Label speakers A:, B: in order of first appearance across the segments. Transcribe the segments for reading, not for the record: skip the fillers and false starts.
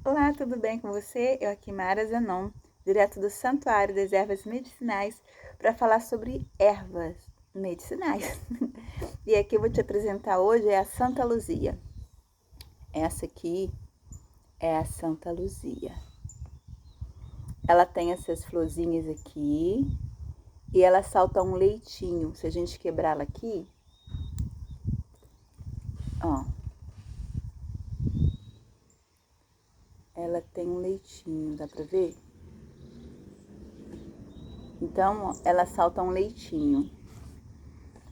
A: Olá, tudo bem com você? Eu aqui, Mara Zenon, direto do Santuário das Ervas Medicinais, para falar sobre ervas medicinais. E aqui eu vou te apresentar hoje a Santa Luzia. Essa aqui é a Santa Luzia. Ela tem essas florzinhas aqui e ela salta um leitinho. Se a gente quebrar ela aqui, ó, ela tem um leitinho, dá pra ver? Então, ela salta um leitinho.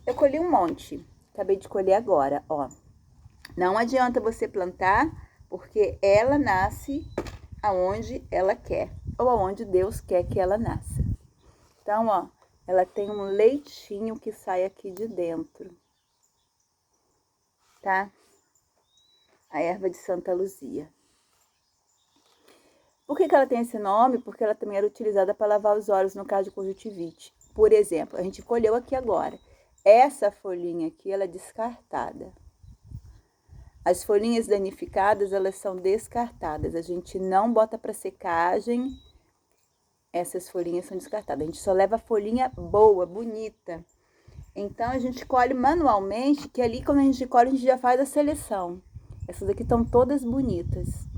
A: Eu colhi um monte, acabei de colher agora, ó. Não adianta você plantar, porque ela nasce aonde ela quer, ou aonde Deus quer que ela nasça. Então, ó, ela tem um leitinho que sai aqui de dentro, tá? A erva de Santa Luzia. Por que ela tem esse nome? Porque ela também era utilizada para lavar os olhos no caso de conjuntivite. Por exemplo, a gente colheu aqui agora. Essa folhinha aqui, ela é descartada. As folhinhas danificadas, elas são descartadas. A gente não bota para secagem. Essas folhinhas são descartadas. A gente só leva a folhinha boa, bonita. Então, a gente colhe manualmente, que ali quando a gente colhe, a gente já faz a seleção. Essas aqui estão todas bonitas.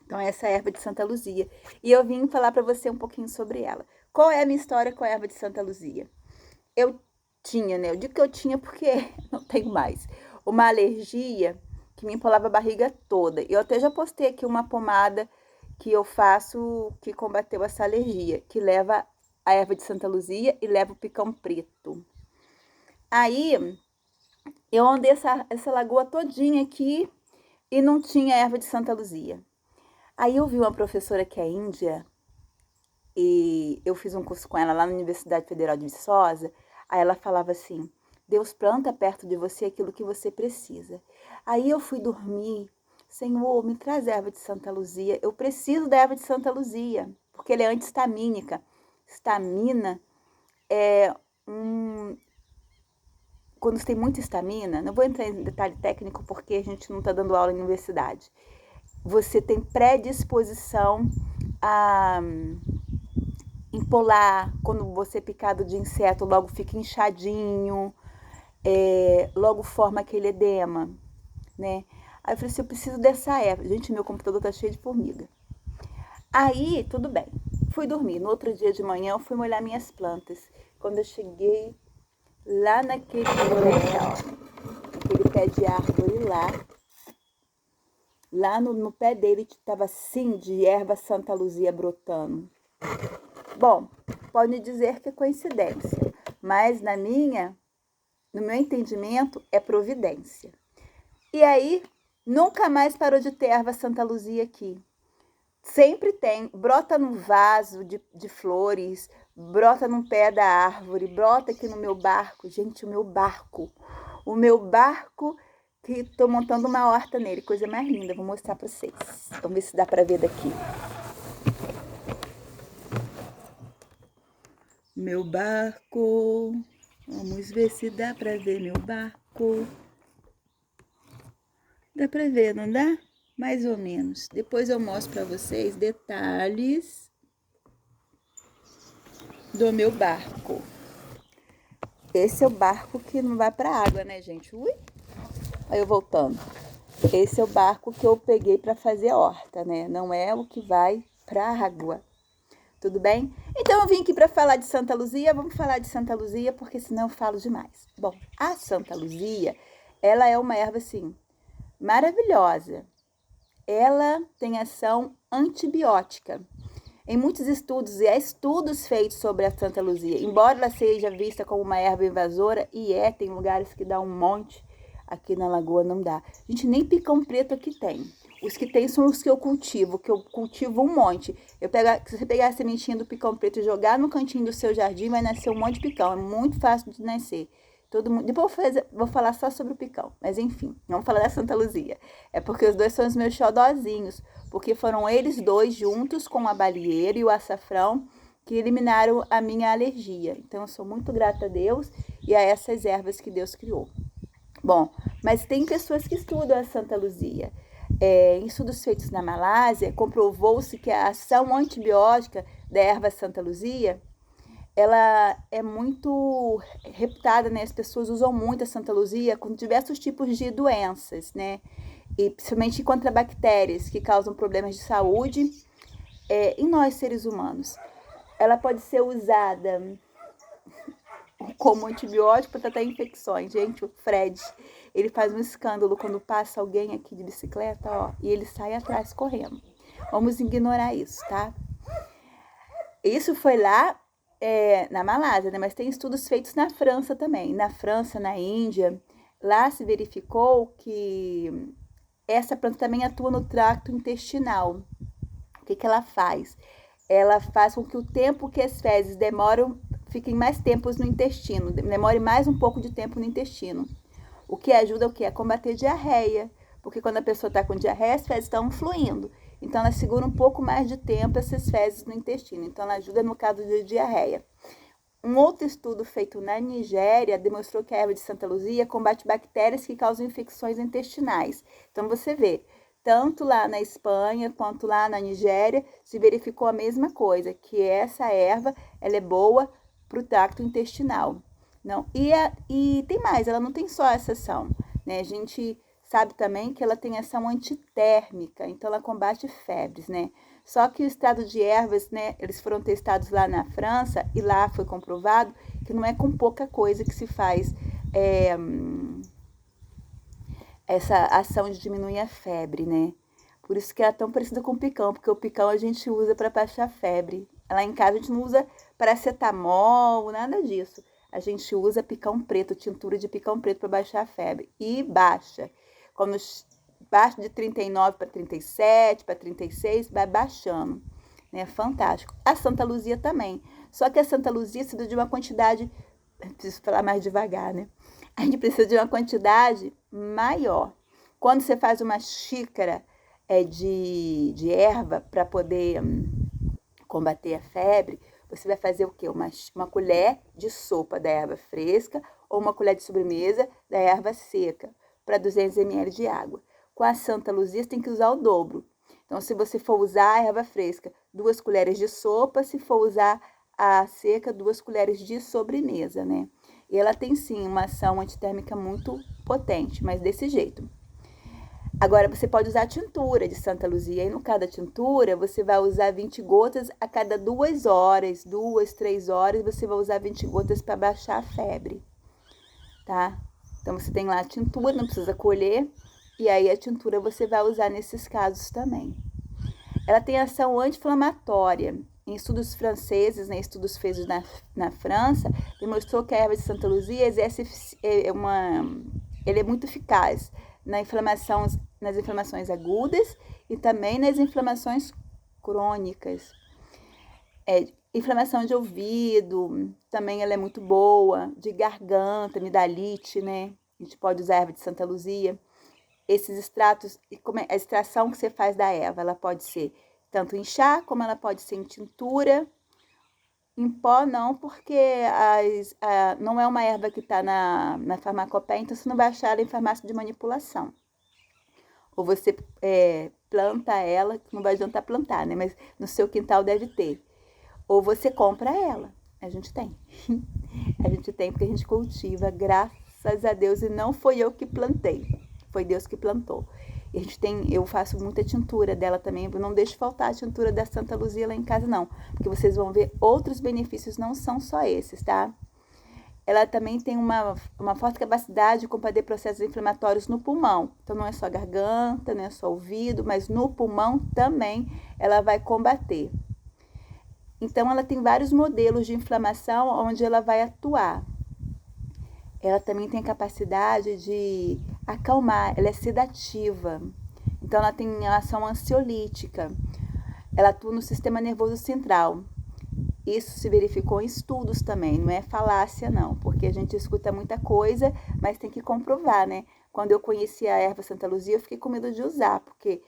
A: Então, essa é a erva de Santa Luzia. E eu vim falar para você um pouquinho sobre ela. Qual é a minha história com a erva de Santa Luzia? Eu tinha, né? Eu digo que eu tinha porque não tenho mais. Uma alergia que me empolava a barriga toda. Eu até já postei aqui uma pomada que eu faço que combateu essa alergia, que leva a erva de Santa Luzia e leva o picão preto. Aí, eu andei essa lagoa todinha aqui e não tinha erva de Santa Luzia. Aí eu vi uma professora que é índia e eu fiz um curso com ela lá na Universidade Federal de Viçosa. Aí ela falava assim: Deus planta perto de você aquilo que você precisa. Aí eu fui dormir: Senhor, me traz erva de Santa Luzia. Eu preciso da erva de Santa Luzia, porque ela é anti-histamínica. Histamina é quando tem muita histamina, não vou entrar em detalhe técnico porque a gente não está dando aula em universidade. Você tem predisposição a empolar, quando você é picado de inseto, logo fica inchadinho, logo forma aquele edema, né? Aí eu falei assim, eu preciso dessa erva. Gente, meu computador tá cheio de formiga. Aí, tudo bem. Fui dormir. No outro dia de manhã, eu fui molhar minhas plantas. Quando eu cheguei lá naquele pé de árvore lá no pé dele tava assim de erva Santa Luzia brotando. Bom, pode dizer que é coincidência, mas no meu entendimento, é providência. E aí, nunca mais parou de ter erva Santa Luzia aqui. Sempre tem, brota num vaso de flores, brota num pé da árvore, brota aqui no meu barco. Gente, o meu barco que tô montando uma horta nele, coisa mais linda, vou mostrar pra vocês. Vamos ver se dá pra ver daqui. Meu barco, vamos ver se dá pra ver meu barco. Dá pra ver, não dá? Mais ou menos. Depois eu mostro pra vocês detalhes do meu barco. Esse é o barco que não vai pra água, né, gente? Ui! Aí eu voltando. Esse é o barco que eu peguei pra fazer horta, né? Não é o que vai pra água. Tudo bem? Então eu vim aqui para falar de Santa Luzia. Vamos falar de Santa Luzia, porque senão eu falo demais. Bom, a Santa Luzia, ela é uma erva, assim, maravilhosa. Ela tem ação antibiótica. Em muitos estudos, e há estudos feitos sobre a Santa Luzia, embora ela seja vista como uma erva invasora, e tem lugares que dá um monte, aqui na Lagoa não dá. A gente nem picão preto aqui tem. Os que tem são os que eu cultivo um monte. Se você pegar a sementinha do picão preto e jogar no cantinho do seu jardim, vai nascer um monte de picão. É muito fácil de nascer. Todo mundo. Depois vou falar só sobre o picão. Mas enfim, vamos falar da Santa Luzia. É porque os dois são os meus xodózinhos. Porque foram eles dois juntos com a balieira e o açafrão que eliminaram a minha alergia. Então eu sou muito grata a Deus e a essas ervas que Deus criou. Bom, mas tem pessoas que estudam a Santa Luzia. Em estudos feitos na Malásia, comprovou-se que a ação antibiótica da erva Santa Luzia, ela é muito reputada, né? As pessoas usam muito a Santa Luzia com diversos tipos de doenças, né? E principalmente contra bactérias que causam problemas de saúde em nós, seres humanos. Ela pode ser usada como antibiótico para tratar infecções. Gente, o Fred, ele faz um escândalo quando passa alguém aqui de bicicleta, ó, e ele sai atrás correndo. Vamos ignorar isso, tá? Isso foi lá na Malásia, né? Mas tem estudos feitos na França também. Na França, na Índia, lá se verificou que essa planta também atua no trato intestinal. O que ela faz? Ela faz com que o tempo que as fezes demoram, fiquem mais tempos no intestino, demore mais um pouco de tempo no intestino. O que ajuda o quê? A combater diarreia, porque quando a pessoa está com diarreia, as fezes estão fluindo. Então, ela segura um pouco mais de tempo essas fezes no intestino. Então, ela ajuda no caso de diarreia. Um outro estudo feito na Nigéria demonstrou que a erva de Santa Luzia combate bactérias que causam infecções intestinais. Então, você vê, tanto lá na Espanha quanto lá na Nigéria, se verificou a mesma coisa, que essa erva ela é boa para o tracto intestinal. Não, e tem mais, ela não tem só essa ação, né? A gente sabe também que ela tem ação antitérmica, então ela combate febres, né? Só que o extrato de ervas, né, eles foram testados lá na França e lá foi comprovado que não é com pouca coisa que se faz essa ação de diminuir a febre, né? Por isso que ela é tão parecida com o picão, porque o picão a gente usa para baixar a febre. Lá em casa a gente não usa paracetamol, nada disso. A gente usa picão preto, tintura de picão preto para baixar a febre. E baixa. Quando baixa de 39 para 37, para 36, vai baixando. Né? Fantástico. A Santa Luzia também. Só que a Santa Luzia precisa de uma quantidade, preciso falar mais devagar, né? A gente precisa de uma quantidade maior. Quando você faz uma xícara de erva para poder combater a febre, você vai fazer o quê? Uma colher de sopa da erva fresca ou uma colher de sobremesa da erva seca para 200 ml de água. Com a Santa Luzia, você tem que usar o dobro. Então, se você for usar a erva fresca, 2 colheres de sopa, se for usar a seca, 2 colheres de sobremesa, né? E ela tem, sim, uma ação antitérmica muito potente, mas desse jeito. Agora, você pode usar a tintura de Santa Luzia. E no caso da tintura, você vai usar 20 gotas a cada 2 horas, 2, 3 horas, você vai usar 20 gotas para baixar a febre, tá? Então, você tem lá a tintura, não precisa colher, e aí a tintura você vai usar nesses casos também. Ela tem ação anti-inflamatória. Em estudos franceses, né, estudos feitos na França, demonstrou que a erva de Santa Luzia ele é muito eficaz nas inflamações agudas e também nas inflamações crônicas. Inflamação de ouvido, também ela é muito boa, de garganta, amidalite, né? A gente pode usar a erva de Santa Luzia. Esses extratos, a extração que você faz da erva, ela pode ser tanto em chá, como ela pode ser em tintura. Em pó não, porque não é uma erva que está na farmacopeia, então você não vai achar ela em farmácia de manipulação. Ou você planta ela, não vai adiantar plantar, né? Mas no seu quintal deve ter. Ou você compra ela. A gente tem. A gente tem porque a gente cultiva, graças a Deus, e não foi eu que plantei. Foi Deus que plantou. E eu faço muita tintura dela também. Eu não deixo faltar a tintura da Santa Luzia lá em casa, não. Porque vocês vão ver outros benefícios, não são só esses, tá? Ela também tem uma forte capacidade de combater processos inflamatórios no pulmão. Então, não é só garganta, não é só ouvido, mas no pulmão também ela vai combater. Então, ela tem vários modelos de inflamação onde ela vai atuar. Ela também tem a capacidade de acalmar, ela é sedativa. Então, ela tem ação ansiolítica. Ela atua no sistema nervoso central. Isso se verificou em estudos também, não é falácia não, porque a gente escuta muita coisa, mas tem que comprovar, né? Quando eu conheci a erva Santa Luzia, eu fiquei com medo de usar, porque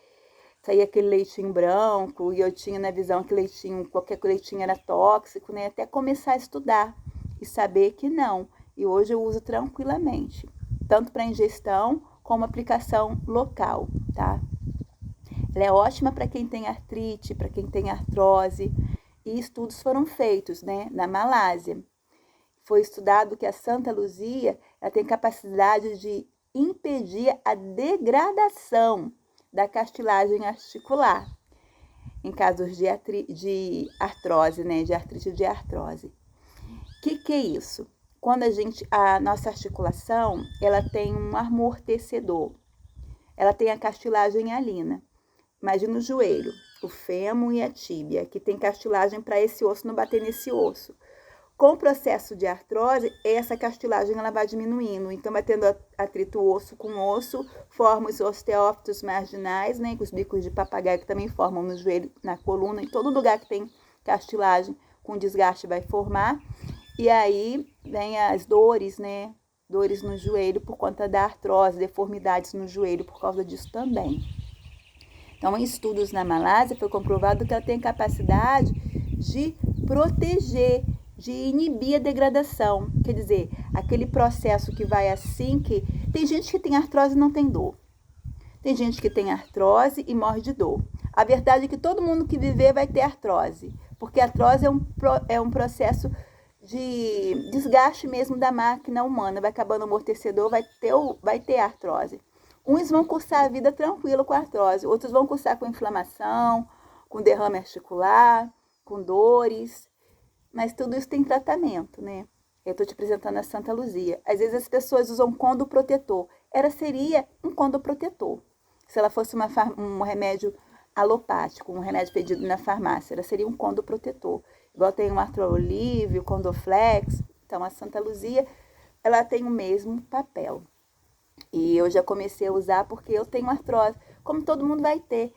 A: saía aquele leitinho branco e eu tinha na visão que qualquer leitinho era tóxico, né? Até começar a estudar e saber que não. E hoje eu uso tranquilamente, tanto para ingestão como aplicação local, tá? Ela é ótima para quem tem artrite, para quem tem artrose. E estudos foram feitos, né, na Malásia. Foi estudado que a Santa Luzia ela tem capacidade de impedir a degradação da cartilagem articular, em casos de artrose, né, de artrite de artrose. O que é isso? Quando a nossa articulação, ela tem um amortecedor, ela tem a cartilagem hialina. Imagina o joelho, o fêmur e a tíbia, que tem cartilagem para esse osso não bater nesse osso. Com o processo de artrose, essa cartilagem ela vai diminuindo, então vai tendo atrito osso com osso, forma os osteófitos marginais, né, os bicos de papagaio que também formam no joelho, na coluna, em todo lugar que tem cartilagem com desgaste vai formar, e aí vem as dores, né, dores no joelho por conta da artrose, deformidades no joelho por causa disso também. Então, em estudos na Malásia, foi comprovado que ela tem capacidade de proteger, de inibir a degradação. Quer dizer, aquele processo que vai assim, que tem gente que tem artrose e não tem dor. Tem gente que tem artrose e morre de dor. A verdade é que todo mundo que viver vai ter artrose, porque a artrose é um processo de desgaste mesmo da máquina humana. Vai acabando o amortecedor, vai ter artrose. Uns vão cursar a vida tranquilo com artrose, outros vão cursar com inflamação, com derrame articular, com dores, mas tudo isso tem tratamento, né? Eu estou te apresentando a Santa Luzia. Às vezes as pessoas usam condoprotetor. Seria um condoprotetor. Se ela fosse um remédio alopático, um remédio pedido na farmácia, ela seria um condoprotetor. Igual tem o Artrolive, o Condoflex. Então a Santa Luzia, ela tem o mesmo papel. E eu já comecei a usar porque eu tenho artrose, como todo mundo vai ter,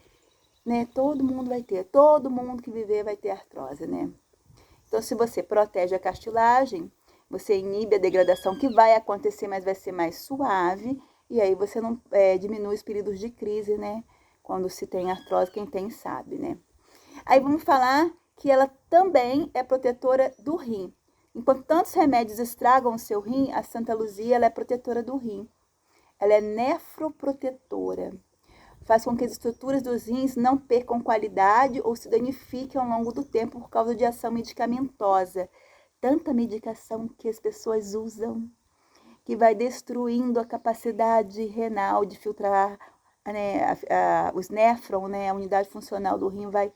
A: né? Todo mundo vai ter, todo mundo que viver vai ter artrose, né? Então, se você protege a cartilagem, você inibe a degradação que vai acontecer, mas vai ser mais suave, e aí você não diminui os períodos de crise, né? Quando se tem artrose, quem tem sabe, né? Aí vamos falar que ela também é protetora do rim. Enquanto tantos remédios estragam o seu rim, a Santa Luzia ela é protetora do rim. Ela é nefroprotetora. Faz com que as estruturas dos rins não percam qualidade ou se danifiquem ao longo do tempo por causa de ação medicamentosa. Tanta medicação que as pessoas usam, que vai destruindo a capacidade renal de filtrar, né, os néfrons, né, a unidade funcional do rim vai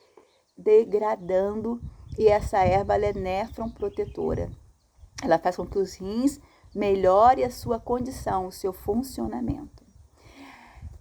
A: degradando, e essa erva ela é nefroprotetora. Ela faz com que os rins melhore a sua condição, o seu funcionamento.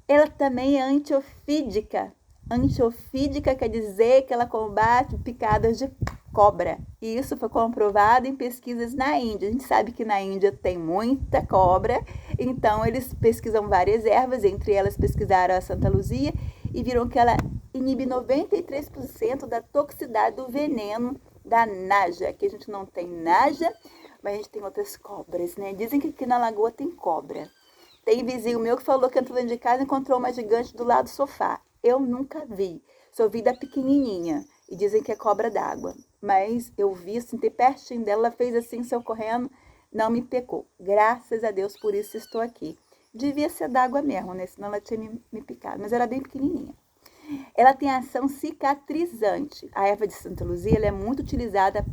A: Ela também é antiofídica. Antiofídica quer dizer que ela combate picadas de cobra. E isso foi comprovado em pesquisas na Índia. A gente sabe que na Índia tem muita cobra, então eles pesquisam várias ervas, entre elas pesquisaram a Santa Luzia e viram que ela inibe 93% da toxicidade do veneno da naja. Aqui a gente não tem naja, mas a gente tem outras cobras, né? Dizem que aqui na lagoa tem cobra. Tem vizinho meu que falou que entrou dentro de casa e encontrou uma gigante do lado do sofá. Eu nunca vi. Só vi da pequenininha. E dizem que é cobra d'água. Mas eu vi, sentei pertinho dela, ela fez assim, saiu correndo, não me picou. Graças a Deus, por isso estou aqui. Devia ser d'água mesmo, né? Senão ela tinha me picado. Mas era bem pequenininha. Ela tem ação cicatrizante. A erva de Santa Luzia ela é muito utilizada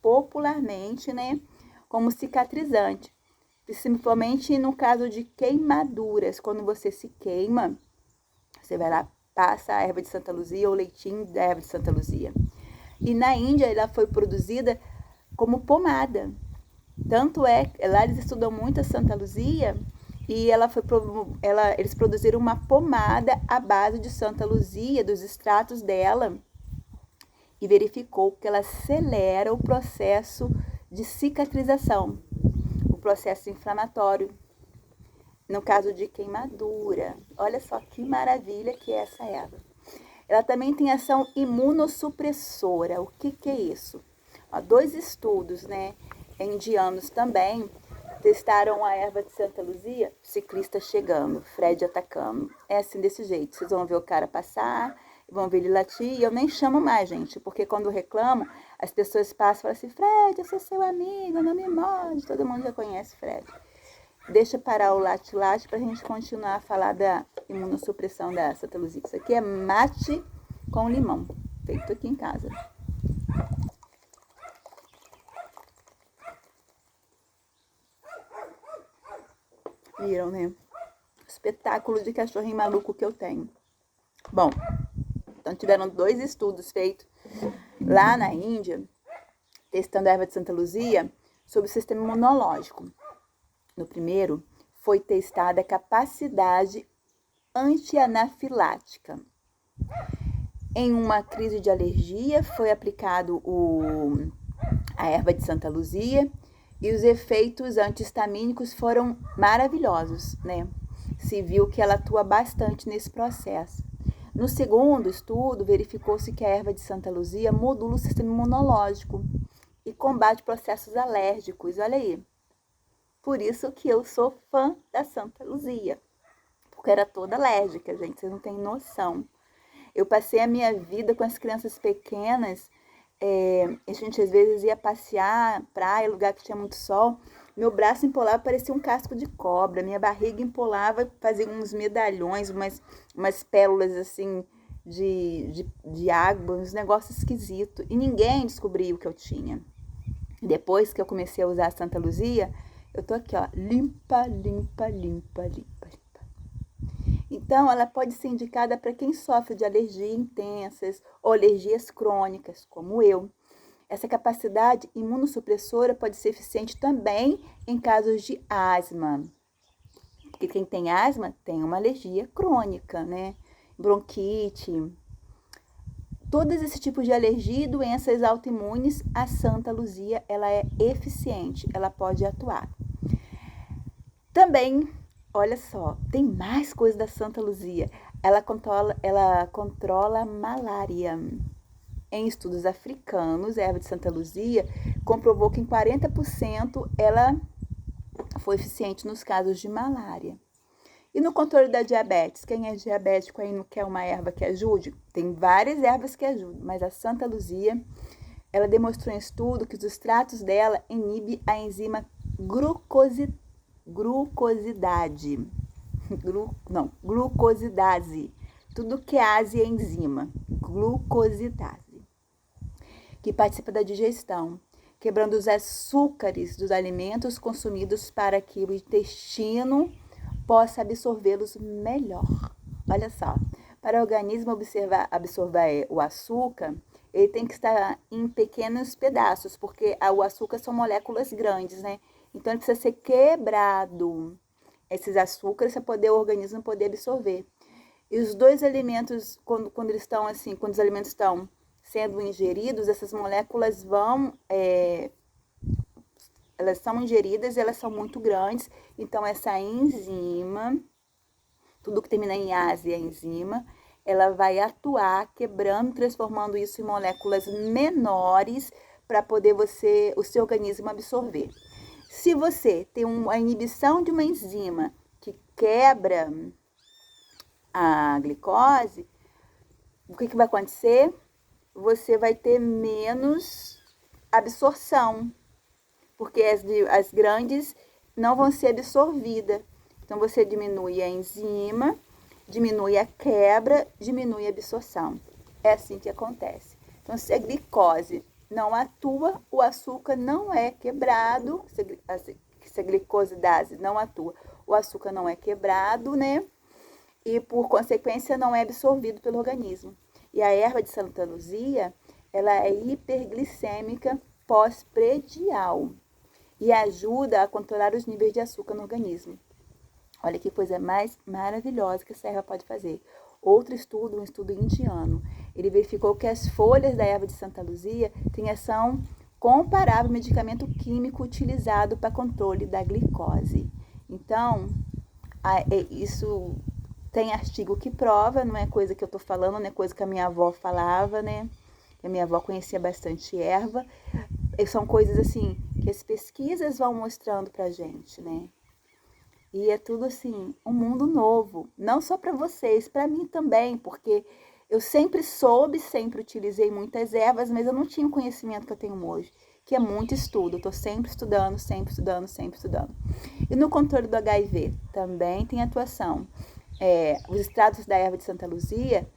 A: popularmente, né? Como cicatrizante. Principalmente no caso de queimaduras. Quando você se queima, você vai lá, passa a erva de Santa Luzia ou leitinho da erva de Santa Luzia. E na Índia ela foi produzida como pomada. Tanto é, lá eles estudam muito a Santa Luzia e eles produziram uma pomada à base de Santa Luzia, dos extratos dela, e verificou que ela acelera o processo de cicatrização, o processo inflamatório, no caso de queimadura. Olha só que maravilha que é essa erva. Ela também tem ação imunossupressora. O que é isso? 2 estudos, né, indianos também, testaram a erva de Santa Luzia, ciclista chegando, Fred atacando. É assim, desse jeito. Vocês vão ver o cara passar, vão ver ele latir, e eu nem chamo mais, gente, porque quando eu reclamo, as pessoas passam e falam assim, Fred, eu sou seu amigo, não me morde. Todo mundo já conhece Fred. deixa parar o latte-latte para a gente continuar a falar da imunossupressão da Santa Luzia. Isso aqui é mate com limão, feito aqui em casa. Viram, né? Espetáculo de cachorrinho maluco que eu tenho. Bom, então tiveram 2 estudos feitos lá na Índia, testando a erva de Santa Luzia sobre o sistema imunológico. No primeiro, foi testada a capacidade antianafilática. Em uma crise de alergia, foi aplicado a erva de Santa Luzia e os efeitos antihistamínicos foram maravilhosos, né? Se viu que ela atua bastante nesse processo. No segundo estudo, verificou-se que a erva de Santa Luzia modula o sistema imunológico e combate processos alérgicos. Olha aí. Por isso que eu sou fã da Santa Luzia, porque era toda alérgica, gente, vocês não têm noção. Eu passei a minha vida com as crianças pequenas, a gente às vezes ia passear, praia, lugar que tinha muito sol, meu braço empolava, parecia um casco de cobra, minha barriga empolava, fazia uns medalhões, umas pérolas assim de água, uns negócios esquisitos, e ninguém descobriu o que eu tinha. Depois que eu comecei a usar a Santa Luzia, eu tô aqui, ó, limpa, limpa, limpa, limpa, limpa. Então, ela pode ser indicada para quem sofre de alergias intensas ou alergias crônicas, como eu. Essa capacidade imunossupressora pode ser eficiente também em casos de asma. Porque quem tem asma tem uma alergia crônica, né? Bronquite. Todos esses tipos de alergia e doenças autoimunes, a Santa Luzia, ela é eficiente, ela pode atuar. Também, olha só, tem mais coisa da Santa Luzia. Ela controla a malária. Em estudos africanos, a erva de Santa Luzia comprovou que em 40% ela foi eficiente nos casos de malária. E no controle da diabetes? Quem é diabético aí não quer uma erva que ajude? Tem várias ervas que ajudam, mas a Santa Luzia, ela demonstrou em estudo que os extratos dela inibem a enzima glucosidase. Tudo que é ase é enzima. Glucosidase. Que participa da digestão, quebrando os açúcares dos alimentos consumidos para que o intestino possa absorvê-los melhor. Olha só, para o organismo absorver o açúcar, ele tem que estar em pequenos pedaços, porque o açúcar são moléculas grandes, né? Então, ele precisa ser quebrado, esses açúcares, para o organismo poder absorver. E os 2 alimentos, quando eles estão assim, quando os alimentos estão sendo ingeridos, essas moléculas elas são ingeridas e elas são muito grandes, então essa enzima, tudo que termina em ase é enzima, ela vai atuar quebrando, transformando isso em moléculas menores para poder o seu organismo absorver. Se você tem a inibição de uma enzima que quebra a glicose, o que vai acontecer? Você vai ter menos absorção, porque as grandes não vão ser absorvidas. Então, você diminui a enzima, diminui a quebra, diminui a absorção. É assim que acontece. Então, se a glicose não atua, o açúcar não é quebrado, se a glicosidase não atua, o açúcar não é quebrado, né? E, por consequência, não é absorvido pelo organismo. E a erva de Santa Luzia, ela é hiperglicêmica pós-predial e ajuda a controlar os níveis de açúcar no organismo. Olha que coisa mais maravilhosa que essa erva pode fazer. Outro estudo, um estudo indiano, ele verificou que as folhas da erva de Santa Luzia têm ação comparável ao medicamento químico utilizado para controle da glicose. Então, isso tem artigo que prova, não é coisa que eu tô falando, não é coisa que a minha avó falava, né? A minha avó conhecia bastante erva. E são coisas assim que as pesquisas vão mostrando pra gente, né? E é tudo assim, um mundo novo, não só para vocês, para mim também, porque eu sempre soube, sempre utilizei muitas ervas, mas eu não tinha o conhecimento que eu tenho hoje, que é muito estudo. Eu tô sempre estudando, sempre estudando, sempre estudando. E no controle do HIV também tem atuação. Os extratos da erva de Santa Luzia,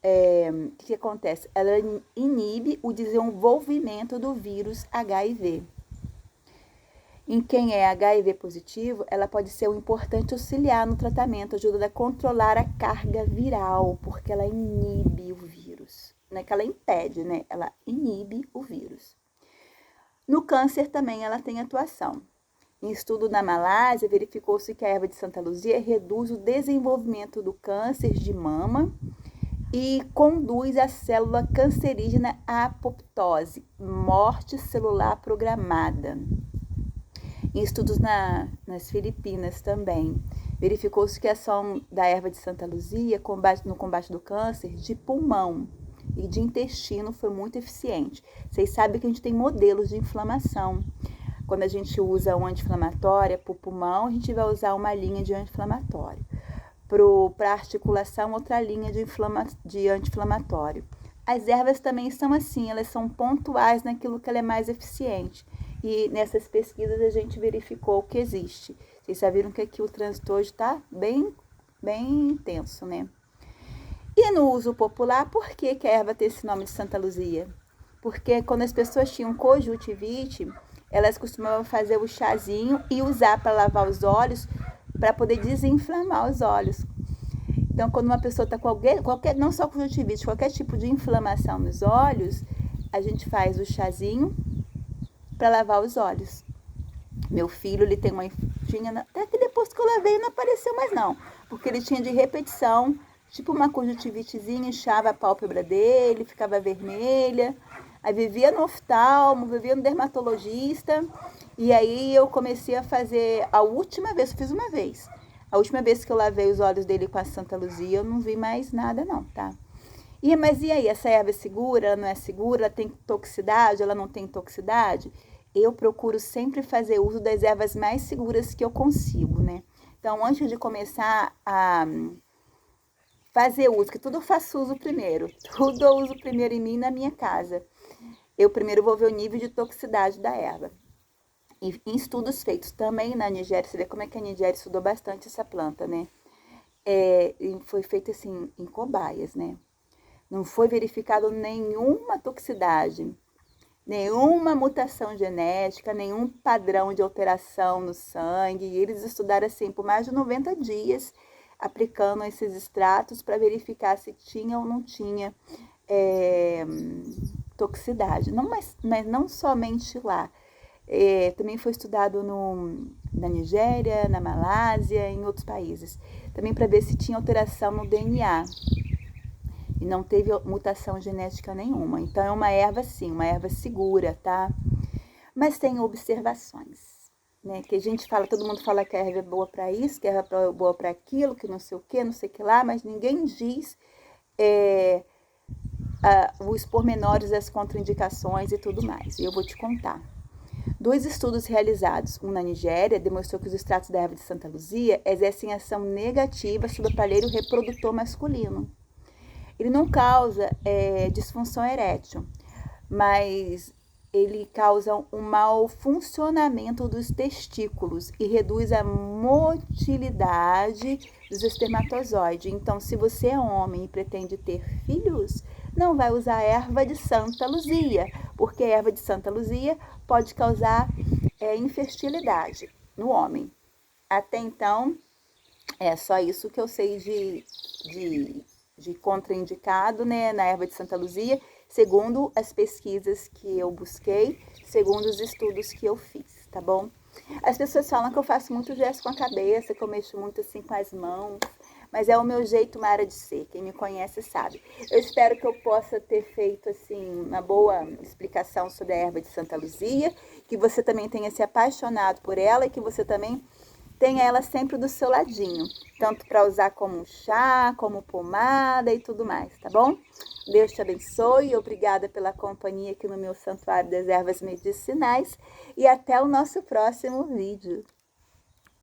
A: o que acontece? Ela inibe o desenvolvimento do vírus HIV. Em quem é HIV positivo, ela pode ser um importante auxiliar no tratamento, ajuda a controlar a carga viral, porque ela inibe o vírus. Não é que ela impede, né? Ela inibe o vírus. No câncer também ela tem atuação. Em estudo na Malásia, verificou-se que a erva de Santa Luzia reduz o desenvolvimento do câncer de mama e conduz a célula cancerígena à apoptose, morte celular programada. Em estudos nas Filipinas também, verificou-se que a ação da erva de Santa Luzia no combate do câncer de pulmão e de intestino foi muito eficiente. Vocês sabem que a gente tem modelos de inflamação. Quando a gente usa um anti-inflamatório para o pulmão, a gente vai usar uma linha de anti-inflamatório. Para articulação, outra linha de anti-inflamatório. As ervas também são assim, elas são pontuais naquilo que ela é mais eficiente. E nessas pesquisas a gente verificou que existe. Vocês já viram que aqui o trânsito hoje está bem intenso, né? E no uso popular, por que a erva tem esse nome de Santa Luzia? Porque quando as pessoas tinham conjuntivite, elas costumavam fazer o chazinho e usar para lavar os olhos, para poder desinflamar os olhos. Então, quando uma pessoa está com qualquer, não só conjuntivite, qualquer tipo de inflamação nos olhos, a gente faz o chazinho para lavar os olhos. Meu filho, ele tem uma tinha até que depois que eu lavei não apareceu mais não, porque ele tinha de repetição, tipo uma conjuntivitezinha, inchava a pálpebra dele, ficava vermelha. Aí vivia no oftalmo, vivia no dermatologista, e aí eu comecei a fazer, a última vez, eu fiz uma vez. A última vez que eu lavei os olhos dele com a Santa Luzia, eu não vi mais nada não, tá? Mas e aí, essa erva é segura, ela não é segura, ela tem toxicidade, ela não tem toxicidade? Eu procuro sempre fazer uso das ervas mais seguras que eu consigo, né? Então, antes de começar a fazer uso, que tudo eu faço uso primeiro, tudo eu uso primeiro em mim na minha casa. Eu primeiro vou ver o nível de toxicidade da erva. E em estudos feitos também na Nigéria, você vê como é que a Nigéria estudou bastante essa planta, né? Foi feito assim, em cobaias, né? Não foi verificado nenhuma toxicidade, nenhuma mutação genética, nenhum padrão de alteração no sangue. E eles estudaram assim por mais de 90 dias, aplicando esses extratos para verificar se tinha ou não tinha toxicidade. Não, mas não somente lá. Também foi estudado na Nigéria, na Malásia, em outros países. Também para ver se tinha alteração no DNA. E não teve mutação genética nenhuma. Então, é uma erva, sim, uma erva segura, tá? Mas tem observações, né? Que a gente fala, todo mundo fala que a erva é boa para isso, que a erva é boa para aquilo, que não sei o que, não sei o que lá, mas ninguém diz os pormenores das contraindicações e tudo mais. E eu vou te contar. 2 estudos realizados, um na Nigéria, demonstrou que os extratos da erva de Santa Luzia exercem ação negativa sobre o aparelho reprodutor masculino. Ele não causa disfunção erétil, mas ele causa um mau funcionamento dos testículos e reduz a motilidade dos espermatozoides. Então, se você é homem e pretende ter filhos, não vai usar a erva de Santa Luzia, porque a erva de Santa Luzia pode causar infertilidade no homem. Até então, é só isso que eu sei de contraindicado, né, na erva de Santa Luzia, segundo as pesquisas que eu busquei, segundo os estudos que eu fiz, tá bom? As pessoas falam que eu faço muito gesto com a cabeça, que eu mexo muito assim com as mãos, mas é o meu jeito Mara de ser, quem me conhece sabe. Eu espero que eu possa ter feito assim uma boa explicação sobre a erva de Santa Luzia, que você também tenha se apaixonado por ela e que você também tenha ela sempre do seu ladinho, tanto para usar como chá, como pomada e tudo mais, tá bom? Deus te abençoe e obrigada pela companhia aqui no meu Santuário das Ervas Medicinais e até o nosso próximo vídeo.